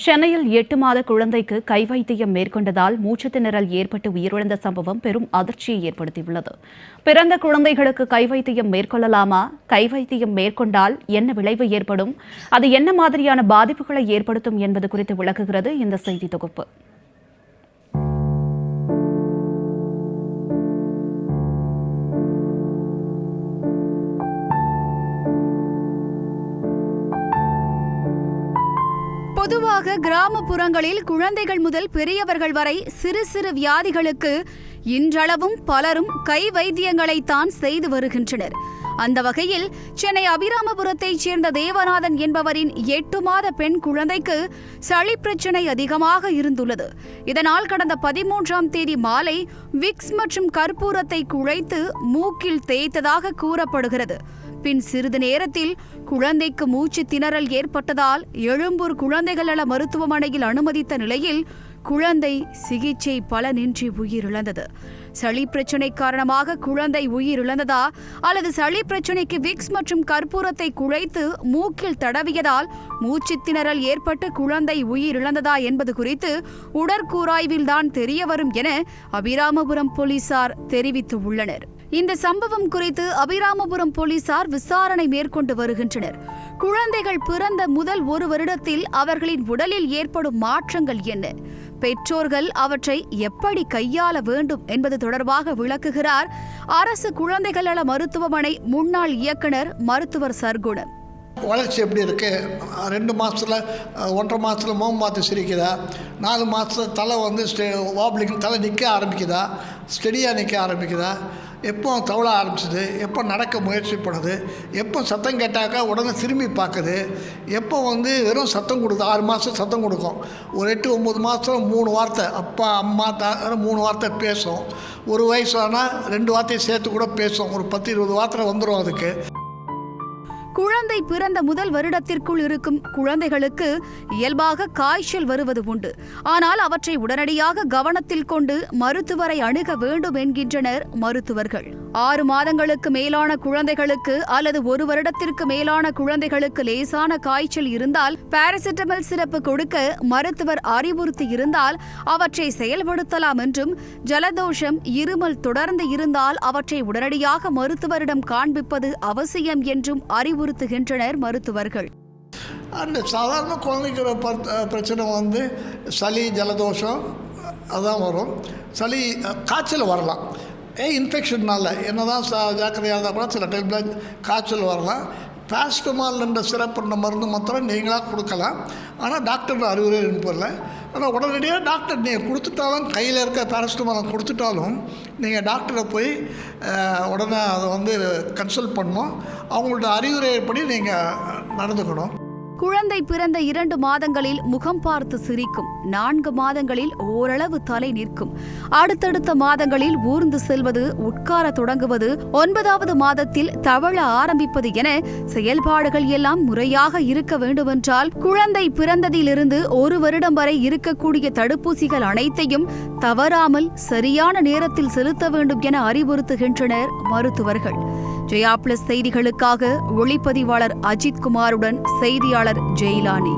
சென்னையில் 8 மாத குழந்தைக்கு கைவைத்தியம் மேற்கொண்டதால் மூச்சுத்திணறல் ஏற்பட்டு உயிரிழந்த சம்பவம் பெரும் அதிர்ச்சியை ஏற்படுத்தியுள்ளது. பிறந்த குழந்தைகளுக்கு கைவைத்தியம் மேற்கொள்ளலாமா? கைவைத்தியம் மேற்கொண்டால் என்ன விளைவு ஏற்படும்? அது என்ன மாதிரியான பாதிப்புகளை ஏற்படுத்தும் என்பது குறித்து விளக்குகிறது இந்த செய்தி தொகுப்பு. பொதுவாக கிராமப்புறங்களில் குழந்தைகள் முதல் பெரியவர்கள் வரை சிறு சிறு வியாதிகளுக்கு இன்றளவும் பலரும் கை வைத்தியங்களைத்தான் செய்து வருகின்றனர். அந்த வகையில் சென்னை அபிராமபுரத்தைச் சேர்ந்த தேவநாதன் என்பவரின் 8 மாத பெண் குழந்தைக்கு சளி பிரச்சினை அதிகமாக இருந்துள்ளது. இதனால் கடந்த 13ஆம் தேதி மாலை விக்ஸ் மற்றும் கற்பூரத்தை குழைத்து மூக்கில் தேய்த்ததாக கூறப்படுகிறது. பின் சிறிது நேரத்தில் குழந்தைக்கு மூச்சு திணறல் ஏற்பட்டதால் எழும்பூர் குழந்தைகள் நல மருத்துவமனையில் அனுமதித்த நிலையில் குழந்தை சிகிச்சை பலனின்றி உயிரிழந்தது. சளி பிரச்சினை காரணமாக குழந்தை உயிரிழந்ததா அல்லது சளி பிரச்சினைக்கு விக்ஸ் மற்றும் கற்பூரத்தை குழைத்து மூக்கில் தடவியதால் மூச்சு திணறல் ஏற்பட்டு குழந்தை உயிரிழந்ததா என்பது குறித்து உடற்கூராய்வில்தான் தெரியவரும் என அபிராமபுரம் போலீசார் தெரிவித்துள்ளனர். இந்த சம்பவம் குறித்து அபிராமபுரம் போலீசார் விசாரணை மேற்கொண்டு வருகின்றனர். குழந்தைகள் பிறந்த முதல் 1 வருடத்தில் அவர்களின் உடலில் ஏற்படும் மாற்றங்கள் என்ன, பெற்றோர்கள் அவற்றை எப்படி கையாள வேண்டும் என்பது தொடர்பாக விளக்குகிறார் அரசு குழந்தைகள் நல மருத்துவமனை முன்னாள் இயக்குனர் மருத்துவர் சர்க்குணம். வளர்ச்சி எப்படி இருக்குது? 2 மாதத்தில் 1.5 மாதத்தில் முகம் பார்த்து சிரிக்குதா? 4 மாதத்தில் தலை வாப்ளிங் தலை நிற்க ஆரம்பிக்குதா? ஸ்டெடியாக நிற்க ஆரம்பிக்குதா? எப்போ தவள ஆரம்பிச்சுது? எப்போ நடக்க முயற்சி பண்ணுது? எப்போ சத்தம் கேட்டாக்கா உடனே திரும்பி பார்க்குது? எப்போ வெறும் சத்தம் கொடுக்குது? 6 மாதம் சத்தம் கொடுக்கும். ஒரு 8-9 மாதத்தில் 3 வார்த்தை அப்பா அம்மா 3 வார்த்தை பேசும். 1 வயசு ஆனால் 2 வார்த்தையை சேர்த்து கூட பேசும். ஒரு 10-20 வார்த்தை வந்துடும் அதுக்கு. குழந்தை பிறந்த முதல் வருடத்திற்குள் இருக்கும் குழந்தைகளுக்கு இயல்பாக காய்ச்சல் வருவது உண்டு. ஆனால் அவற்றை உடனடியாக கவனத்தில் கொண்டு மருத்துவரை அணுக வேண்டும் என்கின்றனர் மருத்துவர்கள். 6 மாதங்களுக்கு மேலான குழந்தைகளுக்கு அல்லது 1 வருடத்திற்கு மேலான குழந்தைகளுக்கு லேசான காய்ச்சல் இருந்தால் பாராசிட்டமல் சிரப்பு கொடுக்க மருத்துவர் அறிவுறுத்தி இருந்தால் அவற்றை செயல்படுத்தலாம் என்றும், ஜலதோஷம் இருமல் தொடர்ந்து இருந்தால் அவற்றை உடனடியாக மருத்துவரிடம் காண்பிப்பது அவசியம் என்றும் அறிவுறுத்துகின்றனர் மருத்துவர்கள். அந்த சாதாரண குழந்தைக்கிற பிரச்சனை சளி ஜலதோஷம் அதான் வரும். சளி காய்ச்சல் வரலாம். இன்ஃபெக்ஷன்னால என்னதான் ஜாக்கிரதையாக இருந்தால் கூட சில டைமில் காய்ச்சல் வரலாம். பாராசிட்டமால் என்ற சிறப்பு மருந்து மாத்திரம் நீங்களாக கொடுக்கலாம். ஆனால் டாக்டர் அறிவுரை அனுப்பல. ஆனால் உடனடியாக டாக்டர் நீங்கள் கொடுத்துட்டாலும், கையில் இருக்க பாராசிட்டமால் கொடுத்துட்டாலும் நீங்கள் டாக்டரை போய் உடனே அதை கன்சல்ட் பண்ணணும். அவங்களோட அறிவுரைப்படி நீங்கள் நடந்துக்கணும். குழந்தை பிறந்த 2 மாதங்களில் முகம் பார்த்து சிரிக்கும், 4 மாதங்களில் ஓரளவு தலை நிற்கும், அடுத்தடுத்த மாதங்களில் ஊர்ந்து செல்வது, உட்கார தொடங்குவது, 9வது மாதத்தில் தவழ ஆரம்பிப்பது என செயல்பாடுகள் எல்லாம் முறையாக இருக்க வேண்டுமென்றால் குழந்தை பிறந்ததிலிருந்து 1 வருடம் வரை இருக்கக்கூடிய தடுப்பூசிகள் அனைத்தையும் தவறாமல் சரியான நேரத்தில் செலுத்த வேண்டும் என அறிவுறுத்துகின்றனர் மருத்துவர்கள். ஜெயா பிளஸ் செய்திகளுக்காக ஒளிப்பதிவாளர் அஜித் குமாருடன் செய்தியாளர் ஜெயிலானி.